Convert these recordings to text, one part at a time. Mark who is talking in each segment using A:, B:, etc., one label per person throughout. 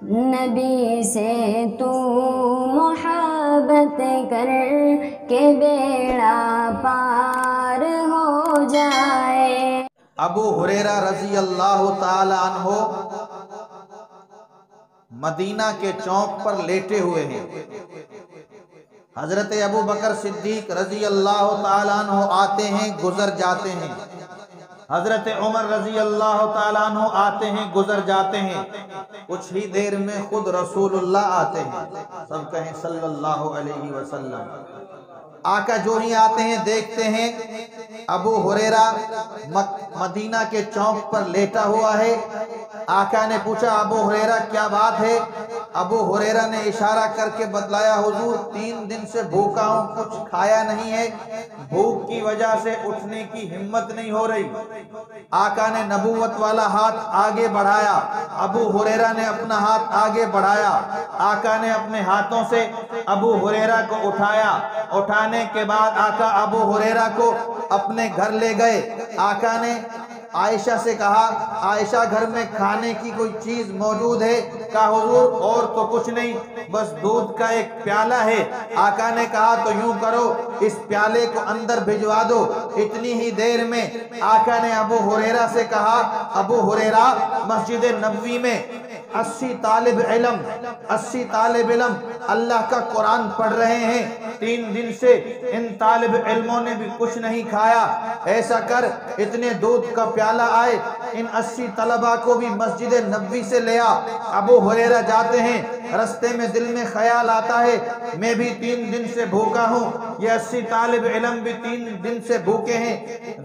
A: نبی سے تو محبت کر کے بیڑا پار ہو جائے۔
B: ابو ہریرہ رضی اللہ تعالی عنہ مدینہ کے چوک پر لیٹے ہوئے ہیں۔ حضرت ابو بکر صدیق رضی اللہ تعالی عنہ آتے ہیں، گزر جاتے ہیں۔ حضرت عمر رضی اللہ تعالیٰ عنہ آتے ہیں، گزر جاتے ہیں۔ کچھ ہی دیر میں خود رسول اللہ آتے ہیں، سب کہیں صلی اللہ علیہ وسلم۔ آقا جو ہی آتے ہیں دیکھتے ہیں ابو ہریرہ مدینہ کے چوک پر لیٹا ہوا ہے۔ آقا نے پوچھا ابو ہریرہ کیا بات ہے؟ ابو ہریرہ نے اشارہ کر کے بتلایا حضور 3 دن سے بھوکا ہوں، کچھ کھایا نہیں ہے، بھوک کی وجہ سے اٹھنے کی ہمت نہیں ہو رہی۔ آقا نے نبوت والا ہاتھ آگے بڑھایا، ابو ہریرہ نے اپنا ہاتھ آگے بڑھایا۔ آقا نے اپنے ہاتھوں سے ابو ہریرہ کو اٹھایا، اٹھانے کے بعد آقا ابو ہریرہ کو اپنے گھر لے گئے۔ آقا نے عائشہ سے کہا عائشہ گھر میں کھانے کی کوئی چیز موجود ہے؟ کہا حضور اور تو کچھ نہیں، بس دودھ کا ایک پیالہ ہے۔ آقا نے کہا تو یوں کرو اس پیالے کو اندر بھجوا دو۔ اتنی ہی دیر میں آقا نے ابو ہریرہ سے کہا ابو ہریرہ مسجد نبوی میں 80 طالب علم اللہ کا قرآن پڑھ رہے ہیں، 3 دن سے ان طالب علموں نے بھی کچھ نہیں کھایا، ایسا کر اتنے دودھ کا پیالہ آئے ان 80 طلبہ کو بھی مسجد نبوی سے لے آ۔ ابو ہریرہ جاتے ہیں، رستے میں دل میں خیال آتا ہے میں بھی 3 دن سے بھوکا ہوں، یہ 80 طالب علم بھی 3 دن سے بھوکے ہیں،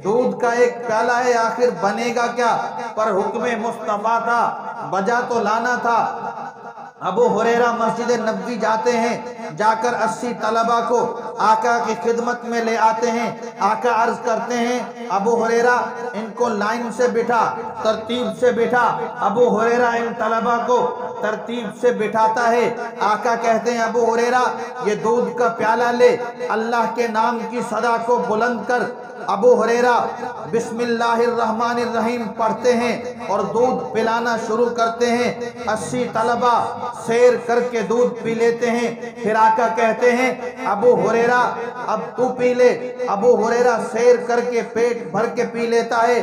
B: دودھ کا ایک پیالہ ہے آخر بنے گا کیا؟ پر حکم مصطفیٰ تھا، بجا تو لانا تھا۔ ابو ہریرہ مسجد نبوی جاتے ہیں، جا کر 80 طلبہ کو آقا کی خدمت میں لے آتے ہیں۔ آقا عرض کرتے ہیں ابو ہریرہ ان کو لائن سے بٹھا، ترتیب سے بٹھا۔ ابو ہریرہ ان طلبہ کو ترتیب سے بٹھاتا ہے۔ آقا کہتے ہیں ابو ہریرہ یہ دودھ کا پیالہ لے، اللہ کے نام کی صدا کو بلند کر۔ ابو ہریرہ بسم اللہ الرحمن الرحیم پڑھتے ہیں اور دودھ پلانا شروع کرتے ہیں۔ 80 طلبہ سیر کر کے دودھ پی لیتے ہیں۔ پھر آقا کہتے ہیں ابو ہریرہ اب تو پی لے۔ ابو ہریرہ سیر کر کے پیٹ بھر کے پی لیتا ہے۔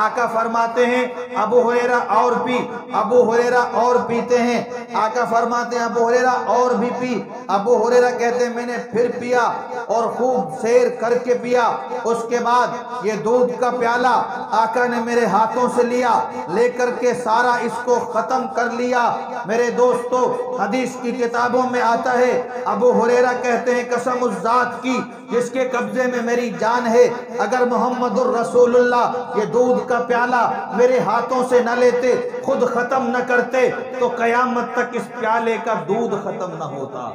B: آقا فرماتے ہیں ابو ہریرہ اور پی۔ ابو ہریرہ اور پیتے ہیں۔ آقا فرماتے ہیں ابو ہریرہ اور بھی پی۔ ابو ہریرہ کہتے ہیں میں نے پھر پیا اور خوب سیر کر کے پیا۔ اس کے بعد یہ دودھ کا پیالہ آقا نے میرے ہاتھوں سے لیا، لے کر کے سارا اس کو ختم کر لیا۔ میرے دوستو حدیث کی کتابوں میں آتا ہے ابو ہریرہ کہتے ہیں قسم اس ذات کی جس کے قبضے میں میری جان ہے، اگر محمد الرسول اللہ یہ دودھ کا پیالہ میرے ہاتھوں سے نہ لیتے، خود ختم نہ کرتے تو قیامت تک اس پیالے کا دودھ ختم نہ ہوتا۔